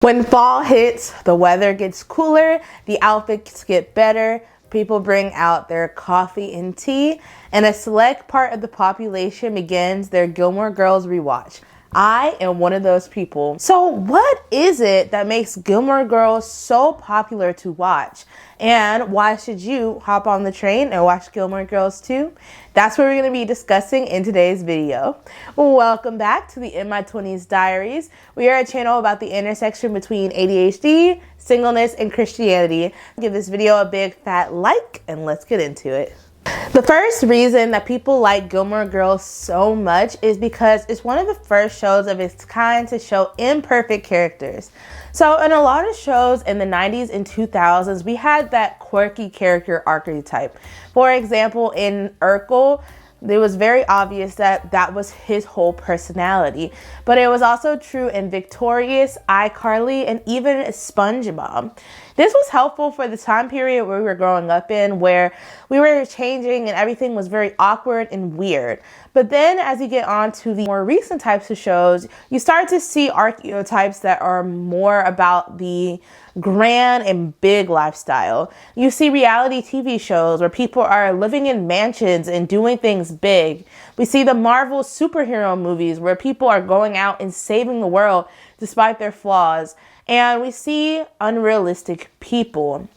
When fall hits, the weather gets cooler, the outfits get better, people bring out their coffee and tea, and a select part of the population begins their Gilmore Girls rewatch. I am one of those people. So what is it that makes Gilmore Girls so popular to watch? And why should you hop on the train and watch Gilmore Girls too? That's what we're going to be discussing in today's video. Welcome back to the In My 20s Diaries. We are a channel about the intersection between ADHD, singleness, and Christianity. Give this video a big fat like and let's get into it. The first reason that people like Gilmore Girls so much is because it's one of the first shows of its kind to show imperfect characters. So in a lot of shows in the 90s and 2000s, we had that quirky character archetype. For example, in Urkel, it was very obvious that that was his whole personality. But it was also true in Victorious, iCarly, and even SpongeBob. This was helpful for the time period where we were growing up in, where we were changing and everything was very awkward and weird. But then as you get on to the more recent types of shows, you start to see archetypes that are more about the grand and big lifestyle. You see reality TV shows where people are living in mansions and doing things big. We see the Marvel superhero movies where people are going out and saving the world despite their flaws. And we see unrealistic people.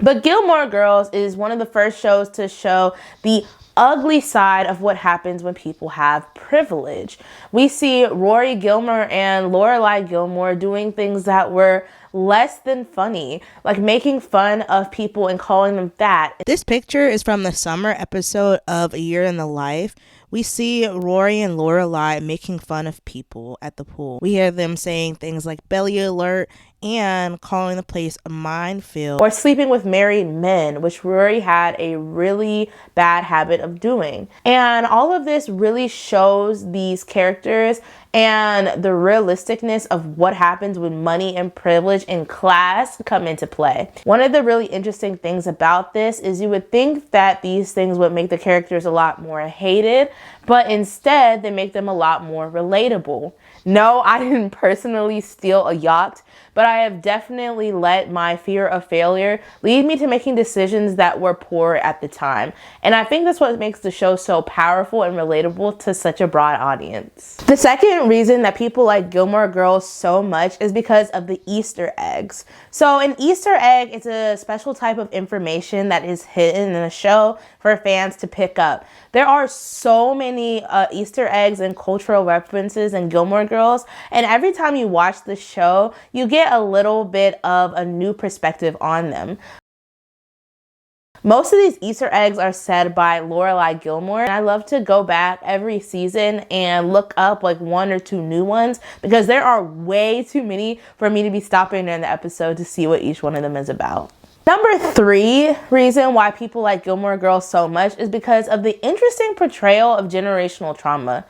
But Gilmore Girls is one of the first shows to show the ugly side of what happens when people have privilege. We see Rory Gilmore and Lorelai Gilmore doing things that were less than funny, like making fun of people and calling them fat. This picture is from the summer episode of A Year in the Life. We see Rory and Lorelai making fun of people at the pool. We hear them saying things like belly alert and calling the place a minefield. Or sleeping with married men, which Rory had a really bad habit of doing. And all of this really shows these characters and the realisticness of what happens when money and privilege and class come into play. One of the really interesting things about this is you would think that these things would make the characters a lot more hated, but instead they make them a lot more relatable. No, I didn't personally steal a yacht, but I have definitely let my fear of failure lead me to making decisions that were poor at the time. And I think that's what makes the show so powerful and relatable to such a broad audience. The second reason that people like Gilmore Girls so much is because of the Easter eggs. So an Easter egg is a special type of information that is hidden in a show for fans to pick up. There are so many Easter eggs and cultural references in Gilmore Girls, and every time you watch the show, you get a little bit of a new perspective on them. Most of these Easter eggs are said by Lorelai Gilmore, and I love to go back every season and look up like one or two new ones because there are way too many for me to be stopping in the episode to see what each one of them is about. Number 3 reason why people like Gilmore Girls so much is because of the interesting portrayal of generational trauma.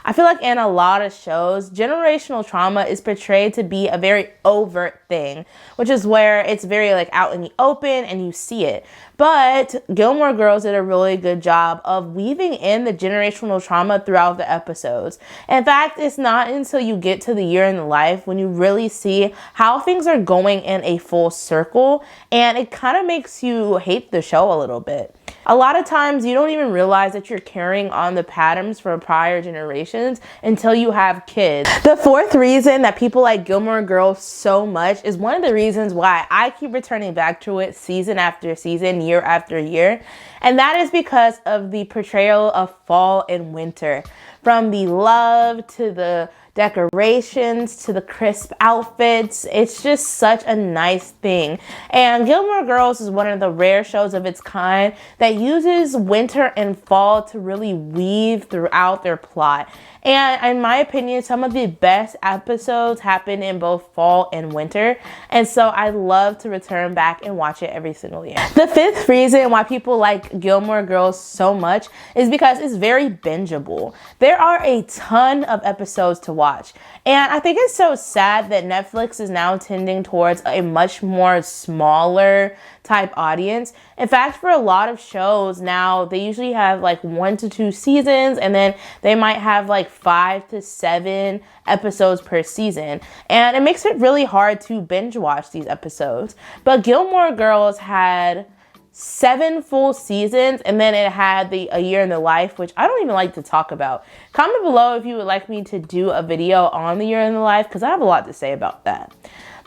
I feel like in a lot of shows, generational trauma is portrayed to be a very overt thing, which is where it's very like out in the open and you see it. But Gilmore Girls did a really good job of weaving in the generational trauma throughout the episodes. In fact, it's not until you get to the year in the life when you really see how things are going in a full circle, and it kind of makes you hate the show a little bit. A lot of times you don't even realize that you're carrying on the patterns from prior generations until you have kids. The fourth reason that people like Gilmore Girls so much is one of the reasons why I keep returning back to it season after season, year after year. And that is because of the portrayal of fall and winter. From the love to the decorations to the crisp outfits, it's just such a nice thing. And Gilmore Girls is one of the rare shows of its kind that uses winter and fall to really weave throughout their plot. And in my opinion, some of the best episodes happen in both fall and winter. And so I love to return back and watch it every single year. The fifth reason why people like Gilmore Girls so much is because it's very bingeable. There are a ton of episodes to watch. And I think it's so sad that Netflix is now tending towards a much more smaller type audience. In fact, for a lot of shows now, they usually have like 1 to 2 seasons, and then they might have like 5 to 7 episodes per season, and it makes it really hard to binge watch these episodes. But Gilmore Girls had 7 full seasons, and then it had the A Year in the Life, which I don't even like to talk about. Comment below if you would like me to do a video on the Year in the Life, because I have a lot to say about that.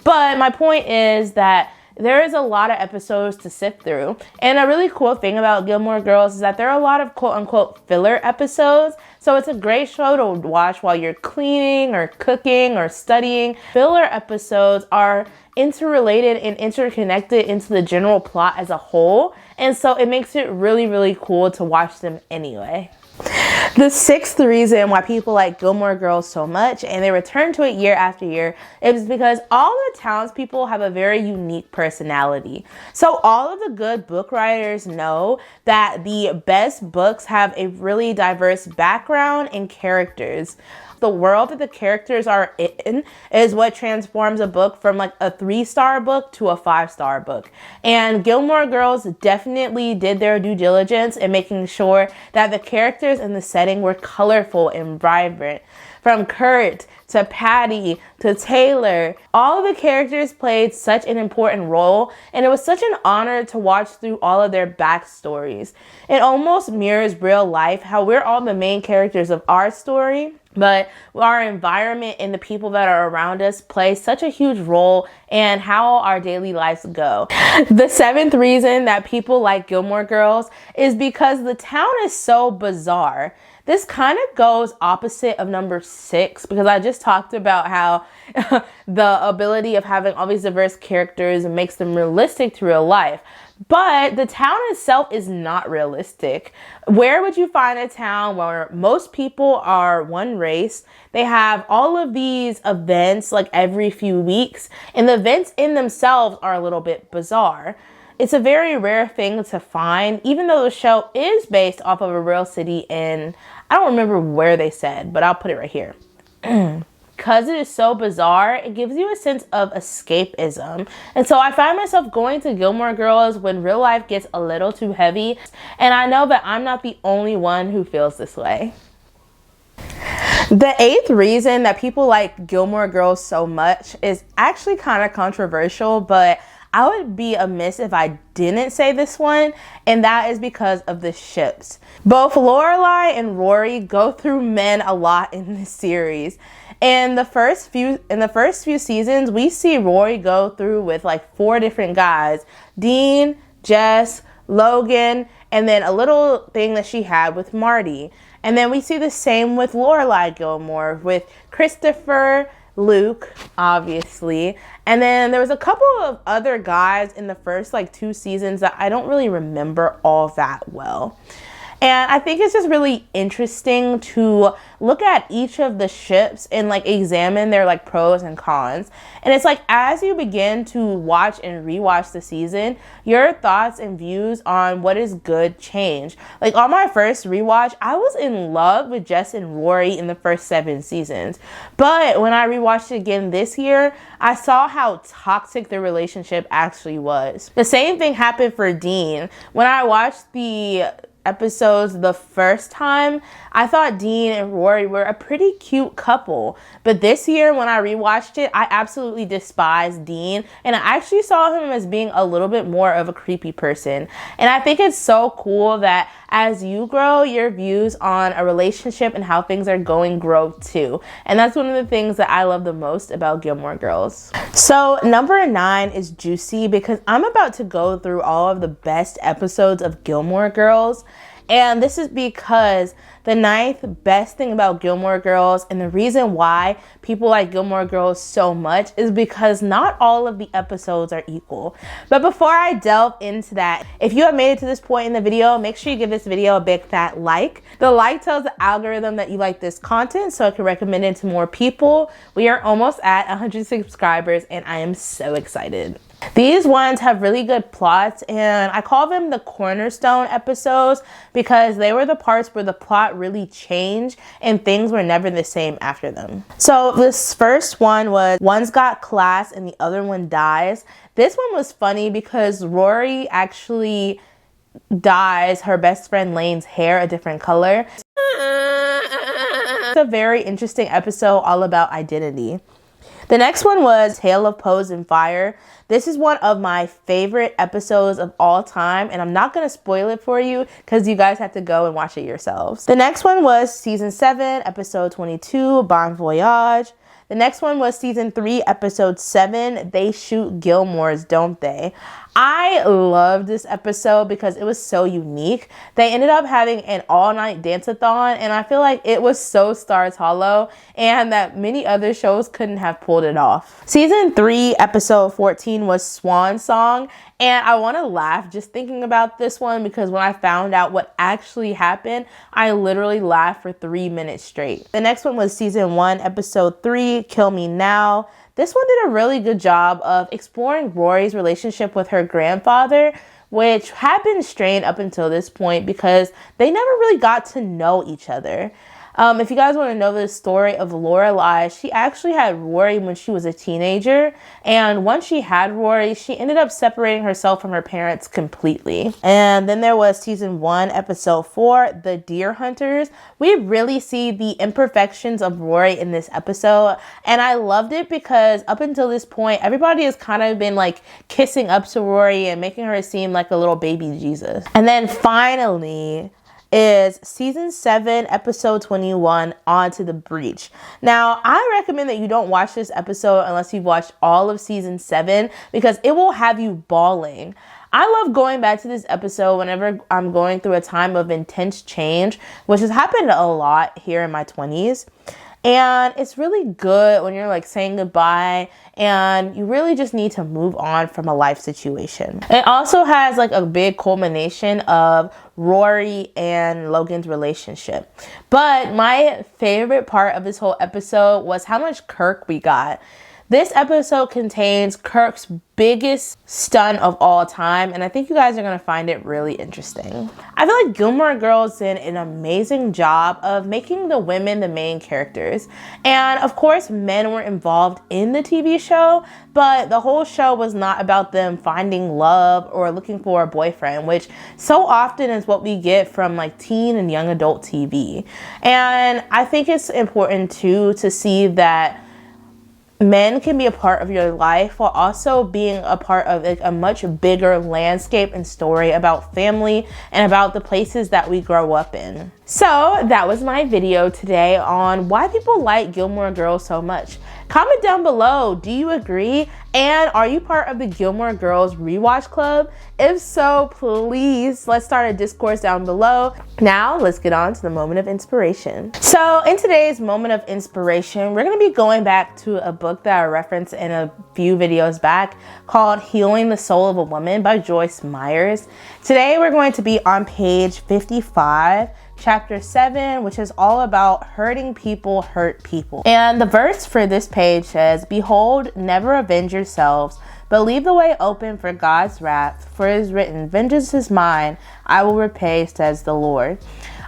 But my point is that there is a lot of episodes to sift through. And a really cool thing about Gilmore Girls is that there are a lot of quote-unquote filler episodes. So it's a great show to watch while you're cleaning or cooking or studying. Filler episodes are interrelated and interconnected into the general plot as a whole. And so it makes it really, really cool to watch them anyway. The 6th reason why people like Gilmore Girls so much and they return to it year after year is because all the townspeople have a very unique personality. So all of the good book writers know that the best books have a really diverse background and characters. The world that the characters are in is what transforms a book from like a 3-star book to a 5-star book. And Gilmore Girls definitely did their due diligence in making sure that the characters in the setting were colorful and vibrant. From Kurt to Patty to Taylor, all of the characters played such an important role, and it was such an honor to watch through all of their backstories. It almost mirrors real life, how we're all the main characters of our story, but our environment and the people that are around us play such a huge role in how our daily lives go. The 7th reason that people like Gilmore Girls is because the town is so bizarre. This kind of goes opposite of number 6, because I just talked about how the ability of having all these diverse characters makes them realistic to real life. But the town itself is not realistic. Where would you find a town where most people are one race? They have all of these events like every few weeks, and the events in themselves are a little bit bizarre. It's a very rare thing to find, even though the show is based off of a real city in, I don't remember where they said, but I'll put it right here. Because it is so bizarre, it gives you a sense of escapism. And so I find myself going to Gilmore Girls when real life gets a little too heavy. And I know that I'm not the only one who feels this way. The 8th reason that people like Gilmore Girls so much is actually kind of controversial, but I would be amiss if I didn't say this one, and that is because of the ships. Both Lorelai and Rory go through men a lot in this series. In the first few seasons, we see Rory go through with like 4 different guys: Dean, Jess, Logan, and then a little thing that she had with Marty. And then we see the same with Lorelai Gilmore with Christopher, Luke, obviously. And then there was a couple of other guys in the first like 2 seasons that I don't really remember all that well. And I think it's just really interesting to look at each of the ships and like examine their like pros and cons. And it's like as you begin to watch and rewatch the season, your thoughts and views on what is good change. Like on my first rewatch, I was in love with Jess and Rory in the first 7 seasons. But when I rewatched it again this year, I saw how toxic the relationship actually was. The same thing happened for Dean. When I watched the episodes the first time, I thought Dean and Rory were a pretty cute couple. But this year when I rewatched it, I absolutely despised Dean, and I actually saw him as being a little bit more of a creepy person. And I think it's so cool that as you grow, your views on a relationship and how things are going grow too. And that's one of the things that I love the most about Gilmore Girls. So number 9 is juicy, because I'm about to go through all of the best episodes of Gilmore Girls. And this is because the 9th best thing about Gilmore Girls, and the reason why people like Gilmore Girls so much, is because not all of the episodes are equal. But before I delve into that, if you have made it to this point in the video, make sure you give this video a big fat like. The like tells the algorithm that you like this content, so it can recommend it to more people. We are almost at 100 subscribers, and I am so excited. These ones have really good plots, and I call them the cornerstone episodes because they were the parts where the plot really changed and things were never the same after them. So this first one was One's Got Class and the Other One Dies. This one was funny because Rory actually dyes her best friend Lane's hair a different color. a very interesting episode all about identity. The next one was Tale of Pose and Fire. This is one of my favorite episodes of all time, and I'm not going to spoil it for you because you guys have to go and watch it yourselves. The next one was season 7, episode 22, Bon Voyage. The next one was season 3, episode 7, They Shoot Gilmore's, Don't They? I loved this episode because it was so unique. They ended up having an all-night dance-a-thon, and I feel like it was so Stars Hollow and that many other shows couldn't have pulled it off. Season 3, episode 14 was Swan Song, and I want to laugh just thinking about this one because when I found out what actually happened, I literally laughed for 3 minutes straight. The next one was season 1, episode 3, Kill Me Now. This one did a really good job of exploring Rory's relationship with her grandfather, which had been strained up until this point because they never really got to know each other. If you guys want to know the story of Lorelai, she actually had Rory when she was a teenager, and once she had Rory, she ended up separating herself from her parents completely. And then there was season 1, episode 4, The Deer Hunters. We really see the imperfections of Rory in this episode, and I loved it because up until this point, everybody has kind of been like kissing up to Rory and making her seem like a little baby Jesus. And then finally is season 7, episode 21, On to the Breach. Now, I recommend that you don't watch this episode unless you've watched all of season 7 because it will have you bawling. I love going back to this episode whenever I'm going through a time of intense change, which has happened a lot here in my 20s. And it's really good when you're like saying goodbye and you really just need to move on from a life situation. It also has like a big culmination of Rory and Logan's relationship. But my favorite part of this whole episode was how much Kirk we got. This episode contains Kirk's biggest stunt of all time, and I think you guys are going to find it really interesting. I feel like Gilmore Girls did an amazing job of making the women the main characters. And of course, men were involved in the TV show, but the whole show was not about them finding love or looking for a boyfriend, which so often is what we get from like teen and young adult TV. And I think it's important too to see that men can be a part of your life while also being a part of like a much bigger landscape and story about family and about the places that we grow up in. So that was my video today on why people like Gilmore Girls so much. Comment down below, do you agree? And are you part of the Gilmore Girls rewatch club? If so, please, let's start a discourse down below. Now, let's get on to the moment of inspiration. So in today's moment of inspiration, we're gonna be going back to a book that I referenced in a few videos back called Healing the Soul of a Woman by Joyce Myers. Today, we're going to be on page 55. Chapter 7, which is all about hurting people hurt people. And the verse for this page says, "Behold, never avenge yourselves, but leave the way open for God's wrath, for it is written, vengeance is mine, I will repay, says the Lord."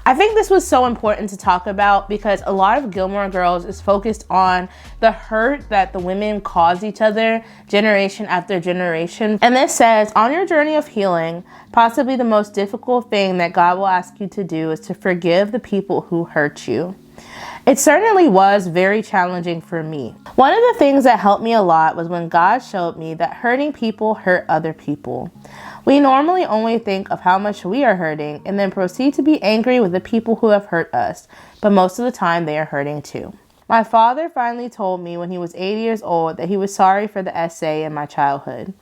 I think this was so important to talk about because a lot of Gilmore Girls is focused on the hurt that the women cause each other generation after generation. And this says, on your journey of healing, possibly the most difficult thing that God will ask you to do is to forgive the people who hurt you. It certainly was very challenging for me. One of the things that helped me a lot was when God showed me that hurting people hurt other people. We normally only think of how much we are hurting and then proceed to be angry with the people who have hurt us, but most of the time they are hurting too. My father finally told me when he was 80 years old that he was sorry for the essay in my childhood.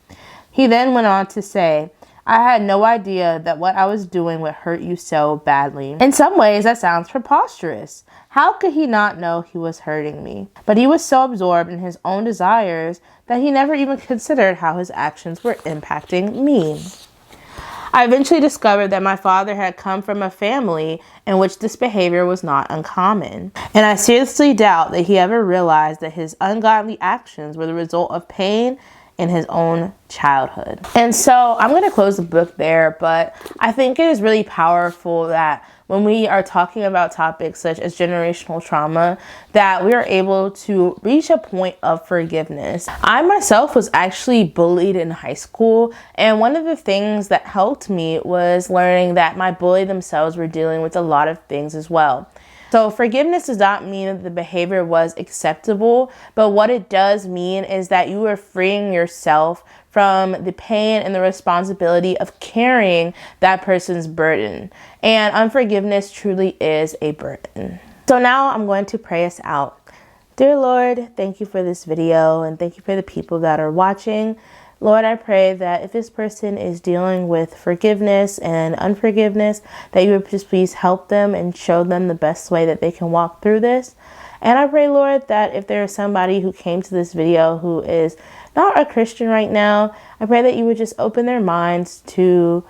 He then went on to say, "I had no idea that what I was doing would hurt you so badly." In some ways, that sounds preposterous. How could he not know he was hurting me? But he was so absorbed in his own desires that he never even considered how his actions were impacting me. I eventually discovered that my father had come from a family in which this behavior was not uncommon. And I seriously doubt that he ever realized that his ungodly actions were the result of pain in his own childhood. And so I'm going to close the book there, but I think it is really powerful that when we are talking about topics such as generational trauma, that we are able to reach a point of forgiveness. I myself was actually bullied in high school, and one of the things that helped me was learning that my bully themselves were dealing with a lot of things as well. So forgiveness does not mean that the behavior was acceptable, but what it does mean is that you are freeing yourself from the pain and the responsibility of carrying that person's burden. And unforgiveness truly is a burden. So now I'm going to pray us out. Dear Lord, thank you for this video and thank you for the people that are watching. Lord, I pray that if this person is dealing with forgiveness and unforgiveness, that you would just please help them and show them the best way that they can walk through this. And I pray, Lord, that if there is somebody who came to this video who is not a Christian right now, I pray that you would just open their minds to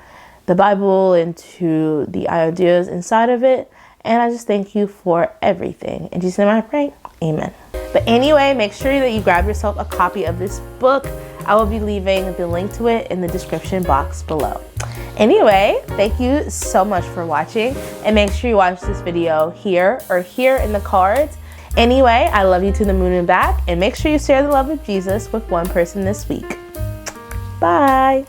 the Bible and to the ideas inside of it. And I just thank you for everything. In Jesus' name I pray, amen. But anyway, make sure that you grab yourself a copy of this book. I will be leaving the link to it in the description box below. Anyway, thank you so much for watching, and make sure you watch this video here or here in the cards. Anyway, I love you to the moon and back, and make sure you share the love of Jesus with one person this week. Bye.